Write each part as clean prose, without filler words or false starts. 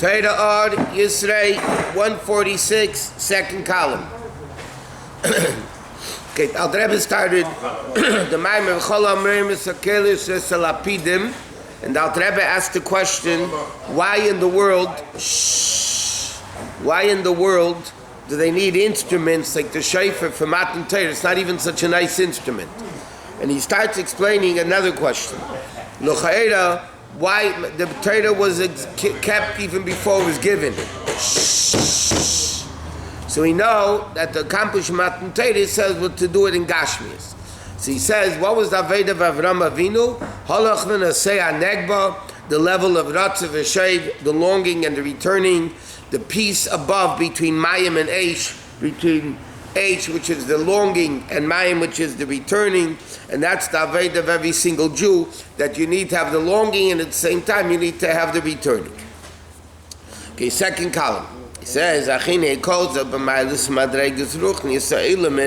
Torah Or Yisrei 146, second column. Okay, Al Rebbe started the Maamarim Chol Maamarim Sakelis Salapidim, and Al Rebbe asked the question: why in the world do they need instruments like the Shofar for Matan Torah? It's not even such a nice instrument. And he starts explaining another question. L'chaira, why the Torah was kept even before it was given. So we know that to accomplish Matan Torah says what to do it in Gashmias. So he says, what was the Aveda of Avram Avinu? Halach v'nasei negba, the level of Ratz v'shev, the longing and the returning, the peace above between Mayim and Eish, between Eish, which is the longing, and Mayim, which is the returning. And that's the Aveda of every single Jew, that you need to have the longing and at the same time you need to have the returning. Okay, second column. He says, Achine kolza b'mailis madregas ruchni yisraelim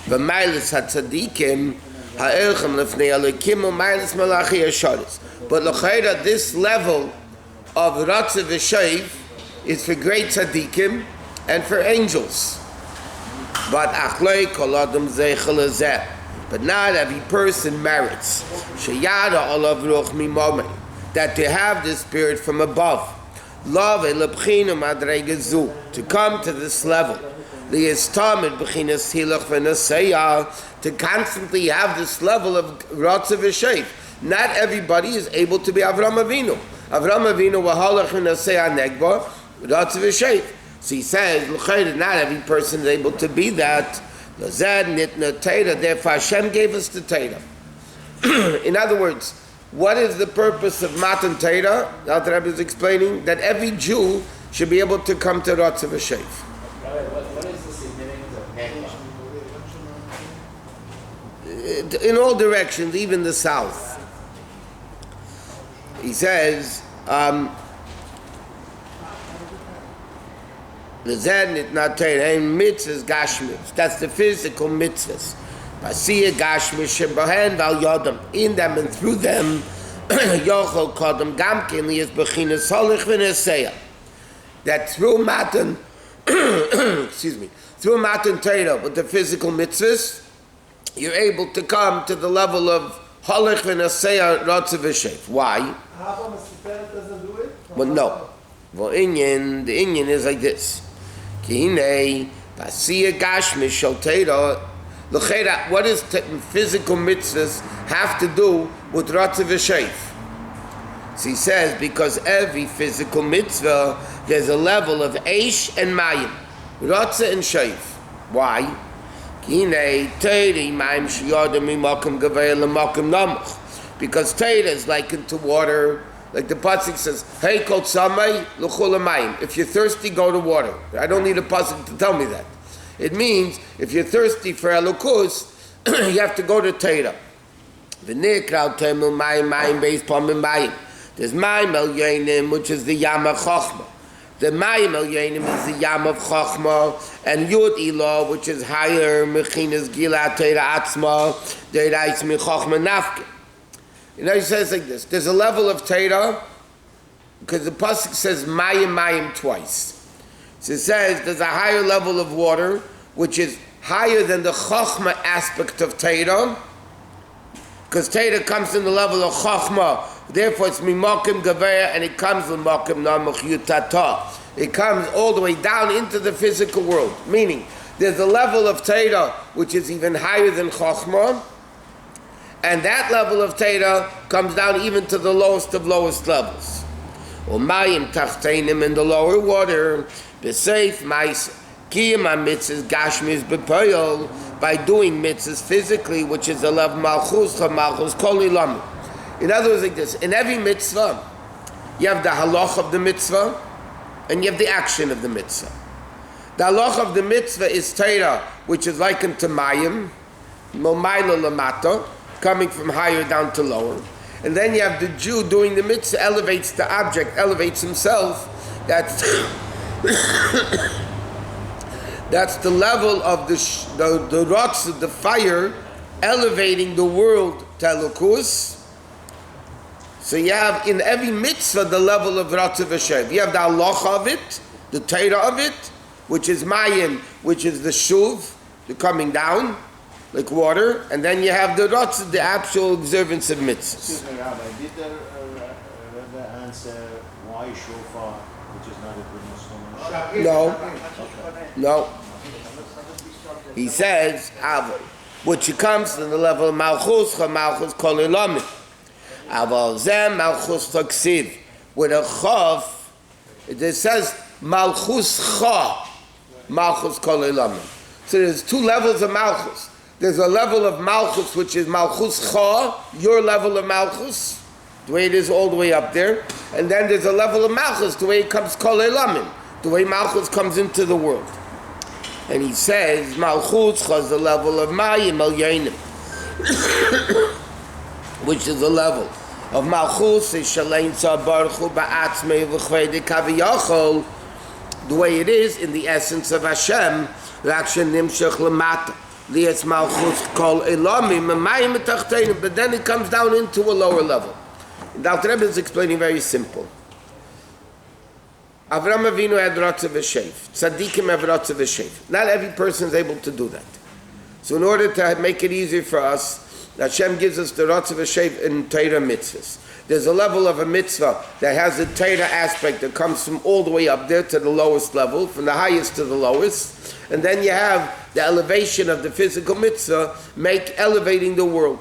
b'mailis hatzadikim ha'erchem lefnei alekim u'mailis malachi yasharis. But l'chayra, this level of ratzav v'shev is for great tzadikim and for angels. But achlei kol adam zeichel hazeh. But not every person merits sheyada olav ruch mimomei, that they have the spirit from above. Love elabchinu madregazu, to come to this level. Liyestamid b'chinas hilach v'naseya, to constantly have this level of ratzav v'shev. Not everybody is able to be Avram Avinu. Avram Avinu v'halach v'naseya negba ratzav v'shev. So he says, not every person is able to be that. Therefore Hashem gave us the Torah. In other words, what is the purpose of Matan Torah? The Rebbe is explaining that every Jew should be able to come to Ratzav V'Shev. What is the significance of Negba? In all directions, even the south. He says, that's the physical mitzvahs. In them and through them, that through Matan, through Matan Torah with the physical mitzvahs, you're able to come to the level of Halach v'Naseya Ratzav V'Shev. Why? How come Masiperet doesn't do it? Well, no. Well, the Inyan is like this. What does physical mitzvahs have to do with Ratzav V'Shev? So he says, because every physical mitzvah, there's a level of Eish and Mayim, Ratzah and Shev. Why? Because Torah is likened to water. Like the pasuk says, "Hey kol tzamei l'chol hamayim." If you're thirsty, go to water. I don't need a pasuk to tell me that. It means if you're thirsty for elokus, you have to go to Torah. V'nikra temel mayim mayim beis pamim mayim. There's mayim el yenim, which is the yam of chochma. The mayim el yenim is the yam of chochma, and yud ilah, which is higher mechinas gila Torah atzma derais mi chochma nafke. You know, he says like this. There's a level of Torah, because the pasuk says mayim mayim twice. So it says there's a higher level of water, which is higher than the chokhmah aspect of Torah, because Torah comes in the level of chokhmah. Therefore, it's mimakim gavaya, and it comes with makim namuch yutata. It comes all the way down into the physical world. Meaning, there's a level of Torah which is even higher than chokhmah. And that level of Torah comes down even to the lowest of lowest levels. Umayim tachteinim, in the lower water, b'seif mais kiyam mitzvahs gashmis b'poyol, by doing mitzvahs physically, which is the love malchus malchus kol ilam. In other words, like this: in every mitzvah, you have the halach of the mitzvah, and you have the action of the mitzvah. The halach of the mitzvah is Torah, which is likened to mayim, momayla lamata, coming from higher down to lower. And then you have the Jew doing the mitzvah, elevates the object, elevates himself. That's that's the level of the rocks of the fire, elevating the world to elokus. So you have in every mitzvah the level of Ratzah v'Shev. You have the halacha of it, the Torah of it, which is Mayim, which is the Shuv, the coming down, like water, and then you have the Ratzah, the actual observance of mitzvahs. Excuse me, Rabbi, did the Rabbi answer why Shofar, which is not a good Muslim? No. He says, which comes to the level of Malchus, Malchus Kol Elamim. Aval Zem Malchus Taksiv. With a Chav, it says Malchus Cha, Malchus Kol Elamim. So there's two levels of Malchus. There's a level of Malchus, which is Malchus Cha, your level of Malchus, the way it is all the way up there. And then there's a level of Malchus, the way it comes Kol Elamim, the way Malchus comes into the world. And he says, Malchus Cha is the level of Mayim Al Yainim, which is the level of Malchus, is Shalein Baruchu Ba'atzmei V'chvei Kaviyachol, the way it is in the essence of Hashem, Rakshan Nimshach Lamata. But then it comes down into a lower level. And Dr. Rebbe is explaining very simple. Avram Avinu had Ratzah v'Shev. Tzaddikim have Ratzah v'Shev. Not every person is able to do that. So in order to make it easier for us, Hashem gives us the Ratzah v'Shev in Torah mitzvahs. There's a level of a mitzvah that has a Torah aspect that comes from all the way up there to the lowest level, from the highest to the lowest. And then you have the elevation of the physical mitzvah, elevating the world.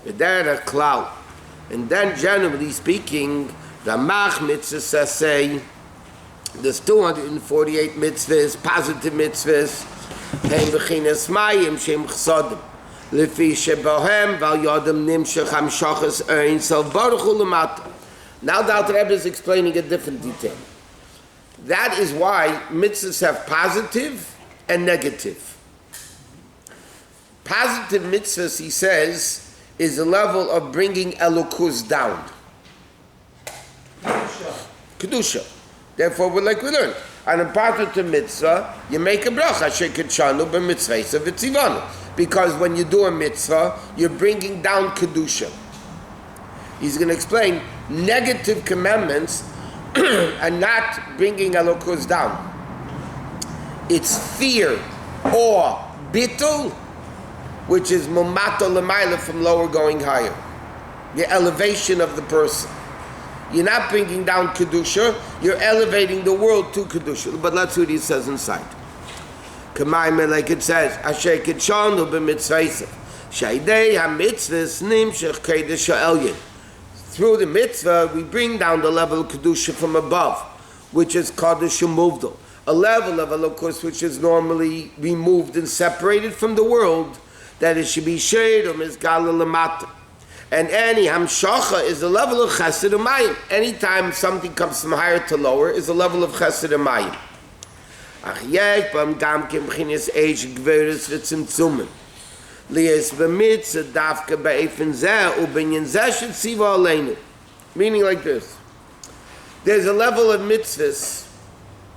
And then generally speaking, the Ramach mitzvah say, there's 248 mitzvahs, positive mitzvahs, Hem v'chinas mayim shem chsadim. Lefi shebahem val yodem nimshach hamshachas ein self baruchu lemata. Now the Alter Rebbe is explaining a different detail. That is why mitzvahs have positive and negative. Positive mitzvahs, he says, is the level of bringing Elokus down. Kedusha. Therefore, we learned. On a positive mitzvah, you make a bracha, sheketshanu b'mitzvah v'tzivanu. Because when you do a mitzvah, you're bringing down Kedusha. He's going to explain negative commandments and not bringing Elokus down. It's fear or bittul, which is mumato l'mayla, from lower going higher. The elevation of the person. You're not bringing down Kedusha, you're elevating the world to Kedusha. But let's see what he says inside. K'mayim, like it says, Asher kitshanu b'mitzvaysev, Shaydei ha-mitzvahs nimshach kedesh ha'elyin. Through the mitzvah, we bring down the level of Kedusha from above, which is Kadosh Umuvdal. A level of Elokus which is normally removed and separated from the world, that it should be shade or mizgala lamata. And any hamshacha is the level of chesed u'mayim. Anytime something comes from higher to lower is the level of chesed u'mayim. Ach yesh bam gam kim b'chinas eish gveres v'tzimtzumim. Lies b'mitzah davka ba'efen zeh u'binyan zeh shetziva aleinu. Meaning like this. There's a level of mitzvahs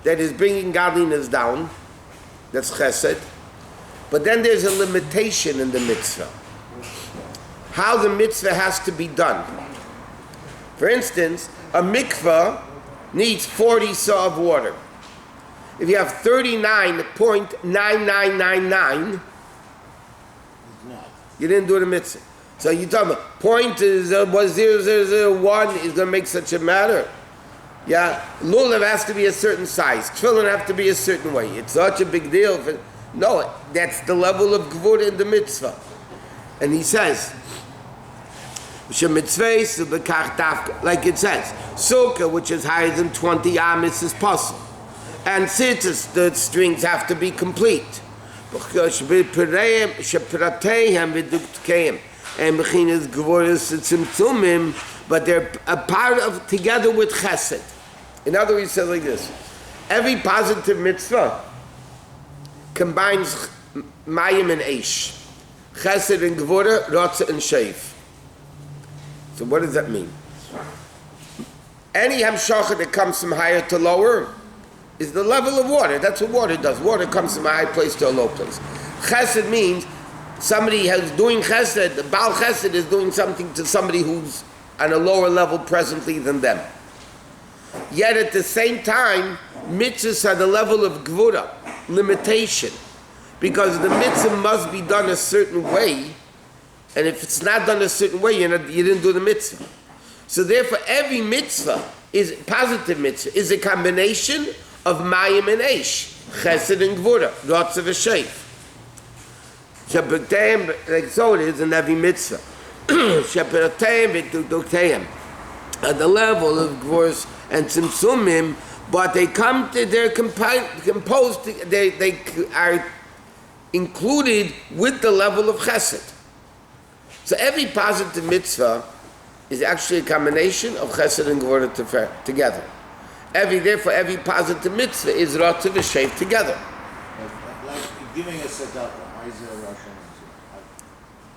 that is bringing godliness down. That's chesed. But then there's a limitation in the mitzvah. How the mitzvah has to be done. For instance, a mikvah needs 40 saw of water. If you have 39.9999, you didn't do the mitzvah. So you're talking about point is was 0001 is going to make such a matter. Yeah, lulav has to be a certain size. Tefillin have to be a certain way. It's such a big deal. No, that's the level of gvura in the mitzvah. And he says, like it says, sukkah, which is higher than 20 amis, is possible. And tzitzis, the strings have to be complete. But they're a part of, together with chesed. In other words, he says like this. Every positive mitzvah combines mayim and eish. Chesed and gvura, rotza and sheiv. So what does that mean? Any hamshacha that comes from higher to lower is the level of water. That's what water does. Water comes from a high place to a low place. Chesed means somebody who's doing chesed, the Baal chesed is doing something to somebody who's on a lower level presently than them. Yet at the same time, mitzvahs are the level of gvura, limitation. Because the mitzvah must be done a certain way, and if it's not done a certain way, you didn't do the mitzvah. So therefore, every mitzvah is positive mitzvah, is a combination of mayim and eish, chesed and gvura, rotzav and sheif. Like so it is in every mitzvah. At the level of gvuras and tzimtzumim, but they come to, they're composed, they are included with the level of chesed. So every positive mitzvah is actually a combination of chesed and gvura together. Therefore, every positive mitzvah is rotzav and sheif together. Like giving a tzedakah, why is there a Russian?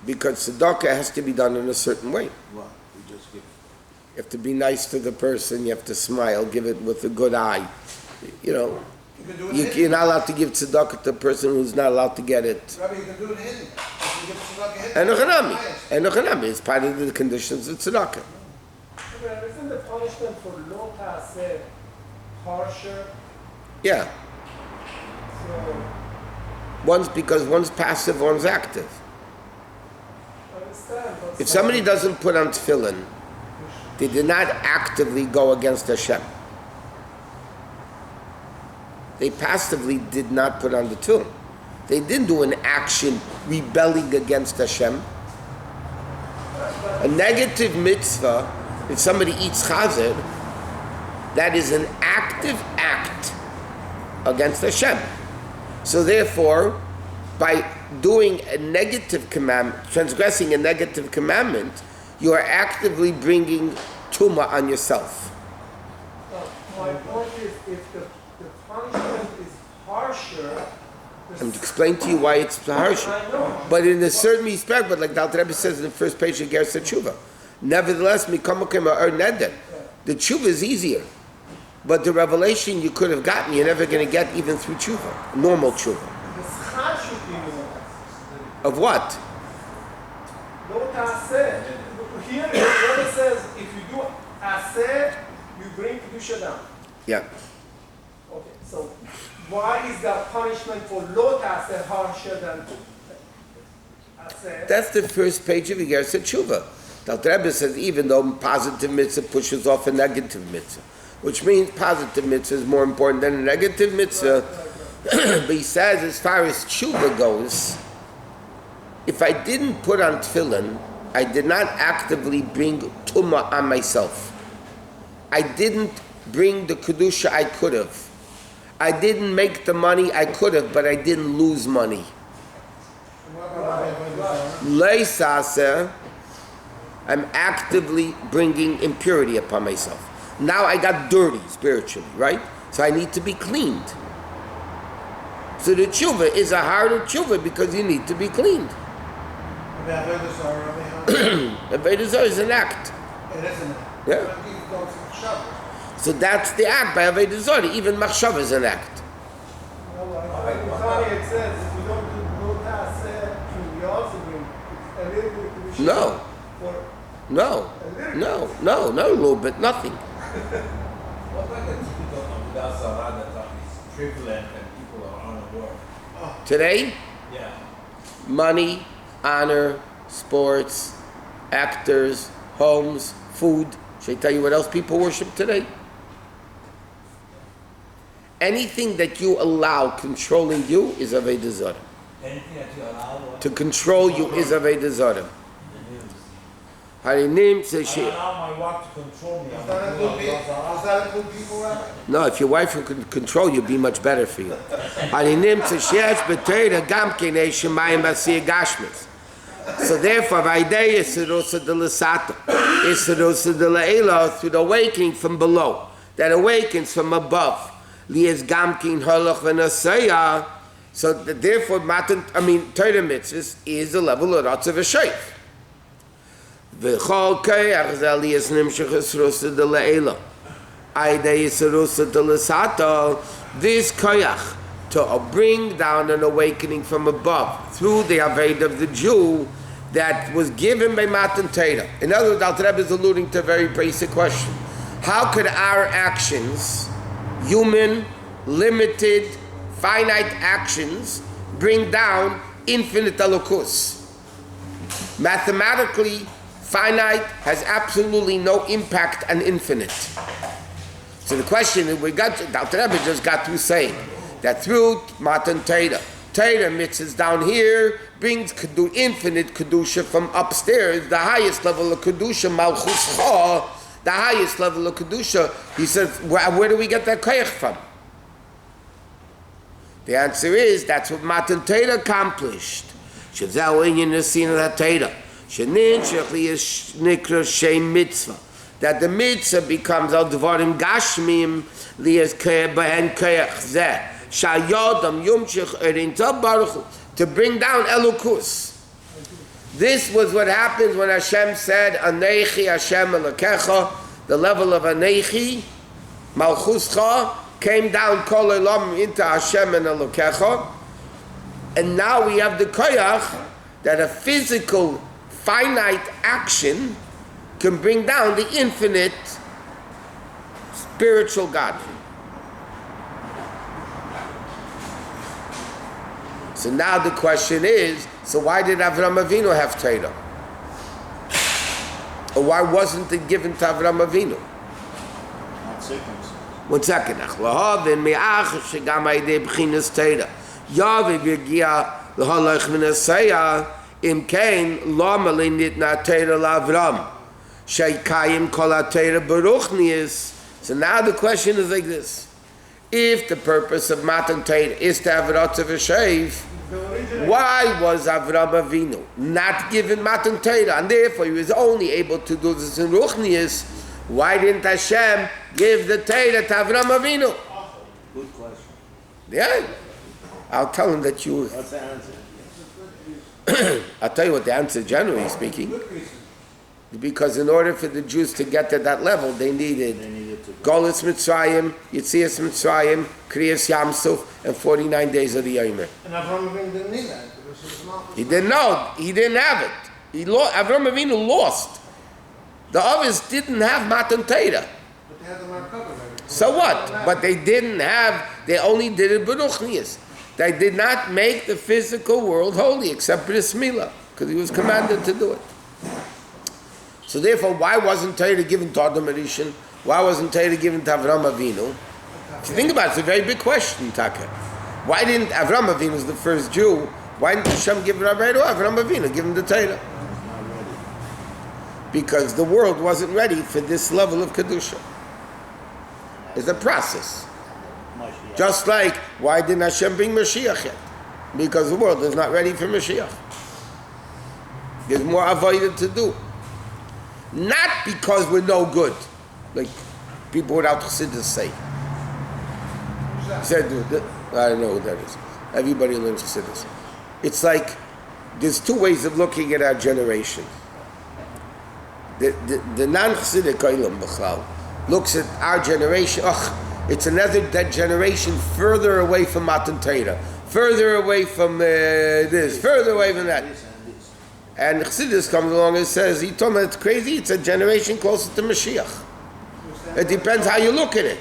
Because tzedakah has to be done in a certain way. Well, you just give. You have to be nice to the person, you have to smile, give it with a good eye. You know, you're not allowed to give tzedakah to a person who's not allowed to get it. Rabbi, you can do it in Hindi. You can give tzedakah Hindi. Enochanami, it's part of the conditions of tzedakah. Isn't the punishment for lo ta'aseh harsher? Yeah. So, Because one's passive, one's active. I understand. But If somebody doesn't put on tefillin, they did not actively go against Hashem. They passively did not put on the tefillin. They didn't do an action rebelling against Hashem. A negative mitzvah, if somebody eats chazer, that is an active act against Hashem. So therefore, by doing a negative commandment, transgressing a negative commandment, you are actively bringing tumah on yourself. my point is, if the punishment is harsher, I'm explaining to you why it's harsher. I know. But in a certain respect, but like the Alter Rebbe says in the first page of Gersa Tshuva, nevertheless, mikamokim or neder, the tshuva is easier. But the revelation you could have gotten, you're never going to get even through tshuva, normal tshuva. The schar should be more. Of what? Lo ta'aseh. Here, the Torah says, if you do aseh, you bring kedusha down. Yeah. Okay, so why is the punishment for lo ta'aseh harsher than aseh? That's the first page of Gersa Tshuva. The Alter Rebbe says even though positive mitzvah pushes off a negative mitzvah, which means positive mitzvah is more important than a negative mitzvah. But he says, as far as tshuva goes, if I didn't put on tefillin, I did not actively bring tumah on myself. I didn't bring the kedusha I could have. I didn't make the money I could have, but I didn't lose money. Leisase, I'm actively bringing impurity upon myself. Now I got dirty spiritually, right? So I need to be cleaned. So the tshuva is a harder tshuva because you need to be cleaned. Avodah Zarah is an act. It isn't. Yeah. So that's the act by Avodah Zarah. Even machshava is an act. It says if you don't do lo ta'aseh, you also bring a little bit of kedusha. No. For No, not a little bit, nothing. What like a typical Avodah Zarah that is prevalent and people are unaware? Today, Yeah. money, honor, sports, actors, homes, food. Should I tell you what else people worship today? Anything that you allow controlling you is Avodah Zarah. Anything that you allow To control you is Avodah Zarah. Harinim says she. allow my wife to control me. Does that include people, Rabbi? No, if your wife could control you, it'd be much better for you. Harinim says she has b'teira gam kinei shemayim b'asiyah gashmis. So therefore, v'idei yisirusa de l'sato, yisirusa de la'ela, through the awakening from below, that awakens from above. Li'ez gamkin halach v'nasaya. So therefore, Torah mitzvahs is the level of rotzav v'sheif. V'chol kayach zel li'ez nimshach yisirusa de la'ela. Aidei yisirusa de l'sato, this kayach, to bring down an awakening from above through the Aved of the Jew, that was given by Matan Torah. In other words, Alter Rebbe is alluding to a very basic question. How could our actions, human, limited, finite actions, bring down infinite elokus? Mathematically, finite has absolutely no impact on infinite. So the question that Alter Rebbe just got through saying that through Matan Torah mitzvahs down here brings infinite kedusha from upstairs, the highest level of kedusha, malchus cha, the highest level of kedusha. He says, where do we get that koyach from? The answer is that's what Matan Torah accomplished. Shezau inyan nesin Torah. Shenin shechli is nikra shem mitzvah. That the mitzvah becomes al dvarim gashmim liyas koyach behen koyach zeh. Shayodam yumshich erinta baruch to bring down elukus. This was what happens when Hashem said, Anechi Hashem Elokecha, the level of Anechi, Malchuscha, came down Kol Olam into Hashem and Elokecha. And now we have the koyach that a physical, finite action can bring down the infinite spiritual God. So now the question is, so why did Avram Avinu have Torah? Or why wasn't it given to Avram Avinu? 1 second. So now the question is like this. If the purpose of Matan Torah is to have Ratzav V'Sheiv, why was Avram Avinu not given Matan Torah? And therefore he was only able to do this in Ruchnius. Why didn't Hashem give the Torah to Avram Avinu? Good question. Yeah. I'll tell him that you... What's the answer? I'll tell you what the answer, generally speaking. Because in order for the Jews to get to that level, they needed Golus Mitzrayim, Yitzias Mitzrayim, Kriyas Yamsuf, and 49 days of the Yomer. And Avraham Avinu didn't need that. He didn't know. He didn't have it. Avraham Avinu lost. The others didn't have Matan Torah. But they had the Markava. So what? But they didn't have, they only did it B'ruchnias. They did not make the physical world holy except Bris Milah, because he was commanded to do it. So therefore, why wasn't Torah given to Adam Rishon? Why wasn't Torah given to Avram Avinu? If you think about it, it's a very big question, Taka. Why didn't Avram Avinu was the first Jew? Why didn't Hashem give Rabbi to Avram Avinu, give him the Torah? Because the world wasn't ready for this level of Kedusha. It's a process. Just like, why didn't Hashem bring Mashiach yet? Because the world is not ready for Mashiach. There's more avoided to do. Not because we're no good, like people without Chassidus say. Said, I don't know what that is. Everybody learns Chassidus. It's like, there's two ways of looking at our generation. The non-Chassidic Olam B'chlal looks at our generation, it's another dead generation further away from Matan Torah, further away from this, further away from that. And Chassidus comes along and says, he told me it's crazy, it's a generation closer to Mashiach. It depends how you look at it.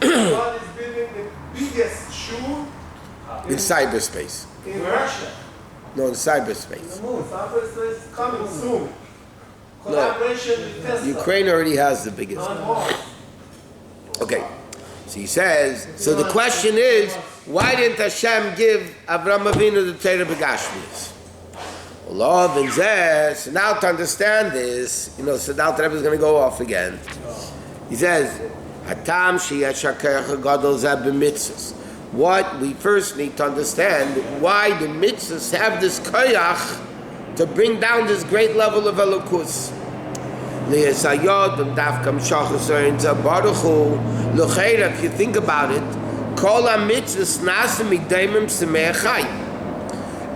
God is building the biggest shul In cyberspace. in Russia. No, in cyberspace. The moon. Cyberspace is coming soon. Collaboration with Tesla. Ukraine already has the biggest. On Mars. Okay. So he says, so the question is, why didn't Hashem give Avram Avinu the Torah B'Gashmius? Allah ben Zeh, so now to understand this, so now the Rebbe is going to go off again. He says, Hatam sheyashakach gadol zeh b'mitzvos. What we first need to understand, why the mitzvahs have this koyach to bring down this great level of elokus. If you think about it,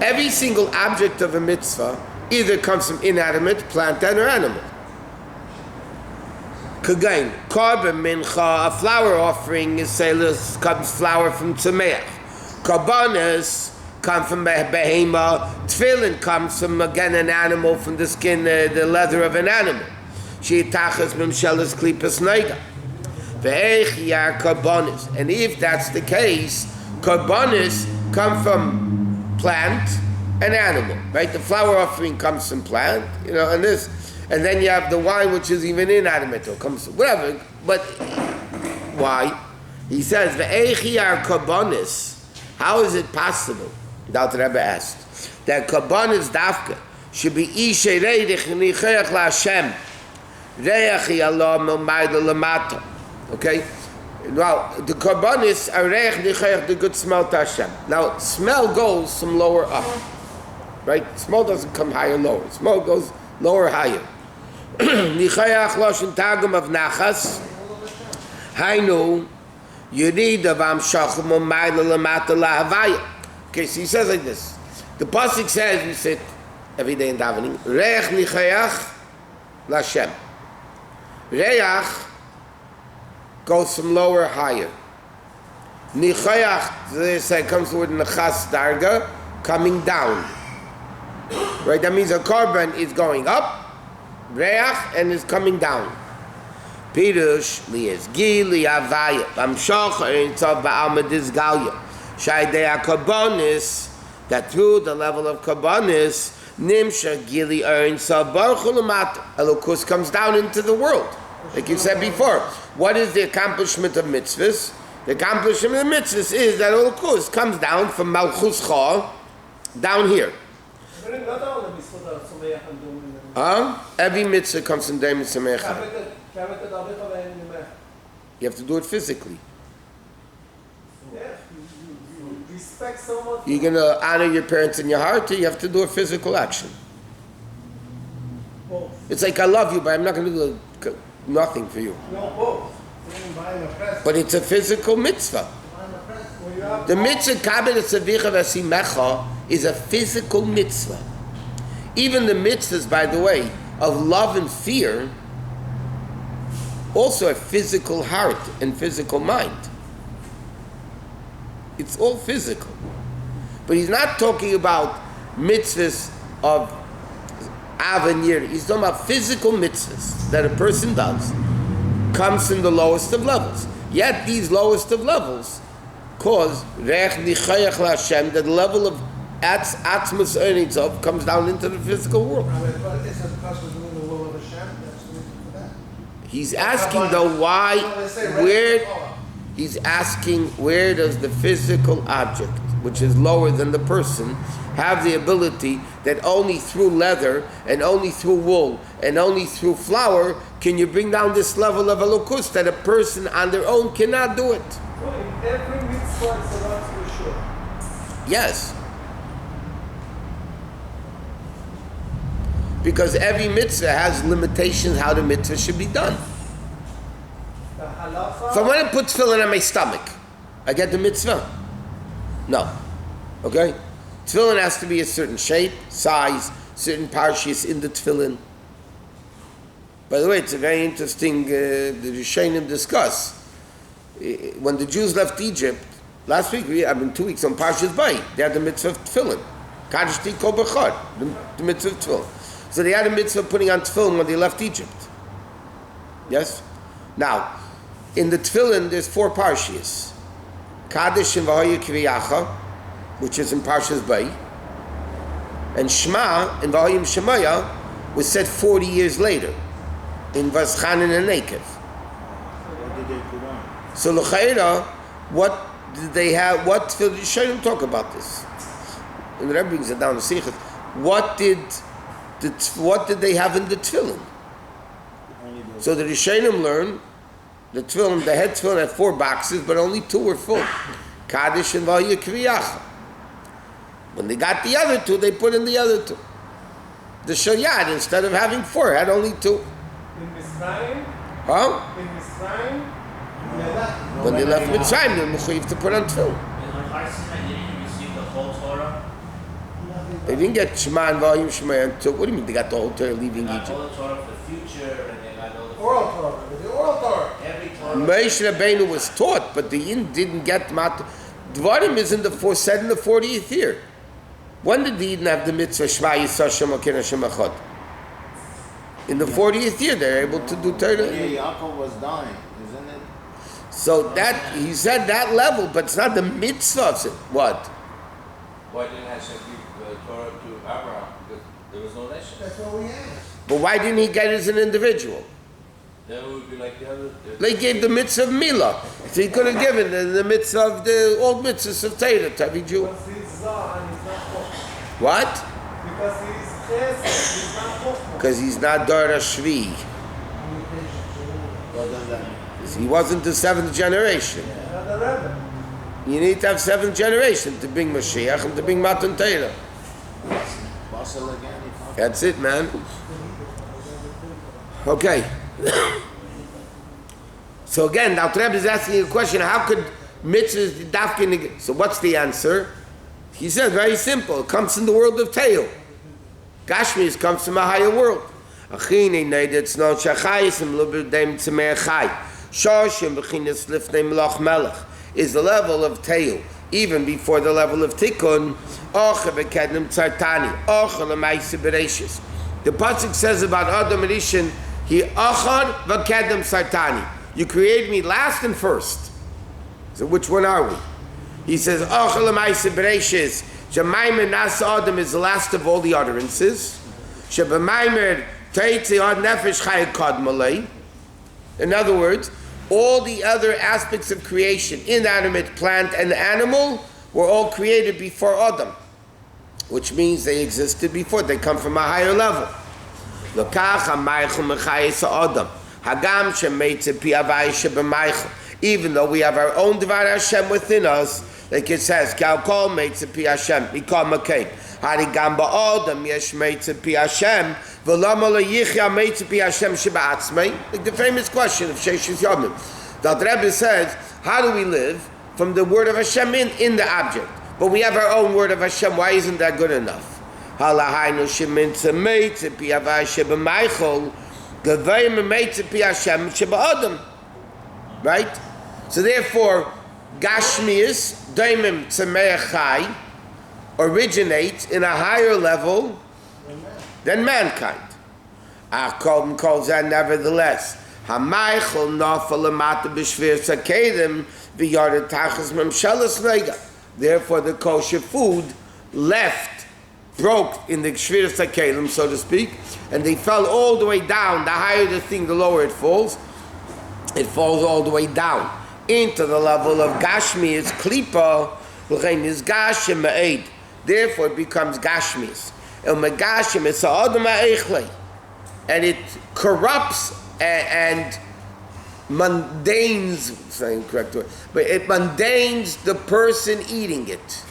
every single object of a mitzvah either comes from inanimate, plant, or animal. Kagain, korban mincha, a flower offering is comes flour from tzameach. Karbanas come from behema. Tefillin comes from, again, an animal, from the skin, the leather of an animal. Sheitachas mimshelas klipas neiga. Ve'ech yar karbonis. And if that's the case, karbonis come from plant and animal, right? The flour offering comes from plant, and this, and then you have the wine, which is even inanimate, or comes from whatever. But why? He says ve'ech yar karbonis. How is it possible? That Rabbi asked that karbonis dafka should be ishe reidich nichayach laHashem. Okay? Now, the karbonis are reich nichayach, the good smell to Hashem. Now, smell goes from lower up. Right? Smell doesn't come higher, lower. Smell goes lower, higher. Nichayach loshin tagum of nachas. Hainu, yurid of amshachum u'mayla lamata lahavaya. Okay, so he says like this. The pasuk says, we sit every day in davening, reich nichayach laHashem. Reach goes from lower higher. Nichayach, this comes to the word nechas darga, coming down. Right, that means a carbon is going up, reach, and is coming down. Pirush liyezgi liyavaya b'amshach eritzav ba'alma dizgalya shaydei karbonis, that through the level of karbonis nimsha gili eritzav baruch ulamat elokus comes down into the world. Like you said before, what is the accomplishment of mitzvahs? The accomplishment of mitzvahs is that elokus comes down from malchus cha down here. Every mitzvah comes from Daim Samecha. You have to do it physically. You're going to honor your parents in your heart, or you have to do a physical action. It's like I love you, but I'm not going to do nothing for you. But it's a physical mitzvah. The mitzvah kabel tzavicha v'asimecha is a physical mitzvah. Even the mitzvahs, by the way, of love and fear, also a physical heart and physical mind. It's all physical. But he's not talking about mitzvahs of av and yir. He's talking about physical mitzvahs that a person does, comes in the lowest of levels. Yet these lowest of levels cause reich nichayach laHashem, that the level of atzmus earnings of comes down into the physical world. He's asking though why, he's asking where does the physical object, which is lower than the person, have the ability that only through leather and only through wool and only through flour can you bring down this level of elokus that a person on their own cannot do it. So in every mitzvah it's not to sure. Yes. Because every mitzvah has limitations how the mitzvah should be done. If I want to put tefillin on my stomach, I get the mitzvah? No. Okay? Tefillin has to be a certain shape, size, certain parshas in the tefillin. By the way, it's a very interesting, the Rishonim discuss. When the Jews left Egypt, last week, 2 weeks on Parshas Bay, they had the mitzvah of tefillin. Kaddish Kol Bechor, the mitzvah of tefillin. So they had a mitzvah of putting on tefillin when they left Egypt. Yes? Now, in the tefillin, there's 4 parshas. Kaddish and V'hoya Kriyacha, which is in Parshas Bay, and Shema and V'hoyim Shemaya was said 40 years later in Vaschanan and Nekev. What did they put on? So l'chayra, what did they have? What tefillin? Rishonim talk about this, and the Rebbe brings it down to Sichot. What did they have in the tefillin? So the Rishonim learn the tefillin, the head tefillin had 4 boxes, but only 2 were full. Kaddish and V'hoya Kriyacha. When they got the other 2, they put in the other 2. The Shalyad, instead of having 4, had only 2. In Mitzrayim? Huh? In Mitzrayim? When they left Mitzrayim, they were mechuyev to put on tefillin. In Har Sinai, didn't you receive the whole Torah? They didn't get Shema and V'hoyim Shemaya until, what do you mean they got the whole Torah leaving They got Egypt? all the Torah for the future, and they got all the Oral Torah. The oral Torah. every Torah. Moshe Rabbeinu was taught, but the Yin didn't get Mat. Dvarim is in the said in the 40th year. When did the Eden have the mitzvah Shema Yisrael Shem Elokeinu Hashem Echad? In the 40th year, they're able to do Torah. Yeah, Yaakov was dying, isn't it? So that he said that level, but it's not the mitzvah of it. What? Why didn't Hashem give Torah to Abraham? Because there was no nation. That's what we have. But why didn't he get it as an individual? Then it would be like the other. They gave the mitzvah of Milah. So he could have given the mitzvah of the old mitzvahs of Torah to every Jew. Because he's Zah and he's not Chokhmah. What? Because he's Chesed, he's not Chokhmah. Because he's not Dor Shvi. What does that mean? He wasn't the seventh generation. Not the Rebbe. You need to have seventh generation to bring Mashiach and to bring Matan Torah. Basel again? That's it, man. Okay. So again, now Rebbe is asking a question, how could mitzvahs dafkin? So what's the answer? He says, very simple. It comes in the world of Teil. Gashmis comes from a higher world. Achine neidetz non shachayim lubedem tzemei chai. Shoshim b'chinas lifnei melach melech is the level of Teil, even before the level of Tikkun. Ocha v'kedem tzartani. Ocha l'maisa bereishis. The pasuk says about Adam and Rishon, he achar v'kedem tzartani. You created me last and first. So which one are we? He says, Ocha l'maisa bereishis. Shemaimer nasa Adam is the last of all the utterances. Shebemaimer teitzi ad nefesh chayed kadmalei. In other words, all the other aspects of creation, inanimate, plant, and animal, were all created before Adam, which means they existed before. They come from a higher level. Even though we have our own Dvar Hashem within us, like it says, like the famous question of Sheshis Yomim. The Rebbe says, how do we live from the word of Hashem in the object? But we have our own word of Hashem. Why isn't that good enough? Right? So therefore, Gashmius, Daimim Tzemei originates in a higher level than mankind. Akom calls that nevertheless. Hamaychel nafal lamata b'shvir sakedim v'yardet tachas memshelas nega. Therefore, the kosher food broke in the shvir sakedim, so to speak, and they fell all the way down. The higher the thing, the lower it falls. It falls all the way down into the level of Gashmi, is Klipa, L'chein is Gashim Ma'ed. Therefore it becomes Gashmis. El Megashim is Sa'adam Ha'echlei. And it corrupts and mundanes, saying correct word, but it mundanes the person eating it.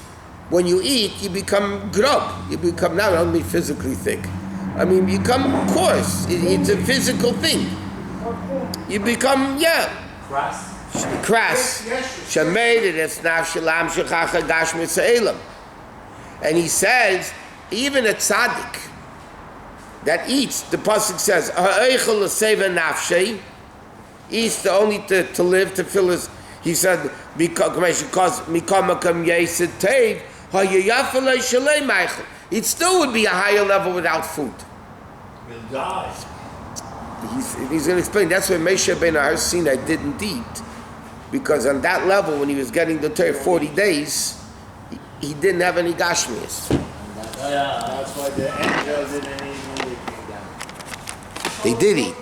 When you eat, you become grub. You become not only physically thick. I mean, you become coarse. It's a physical thing. You become, Crass. Crass. Shamed it's nafshalam shechacha gashmi se'elam. And he says, even a tzaddik that eats, the pasuk says, ha'eichel l'seva nafshei, eats only to live, to fill his, he said, because mikamakam yesid tev, ha'yayafalei shalei meichel. It still would be a higher level without food. Will die. He's going to explain. That's why Moshe ben Sinai didn't eat, because on that level, when he was getting the Torah 40 days, he didn't have any gashmias. That's why the angels didn't even know they came down. They did eat.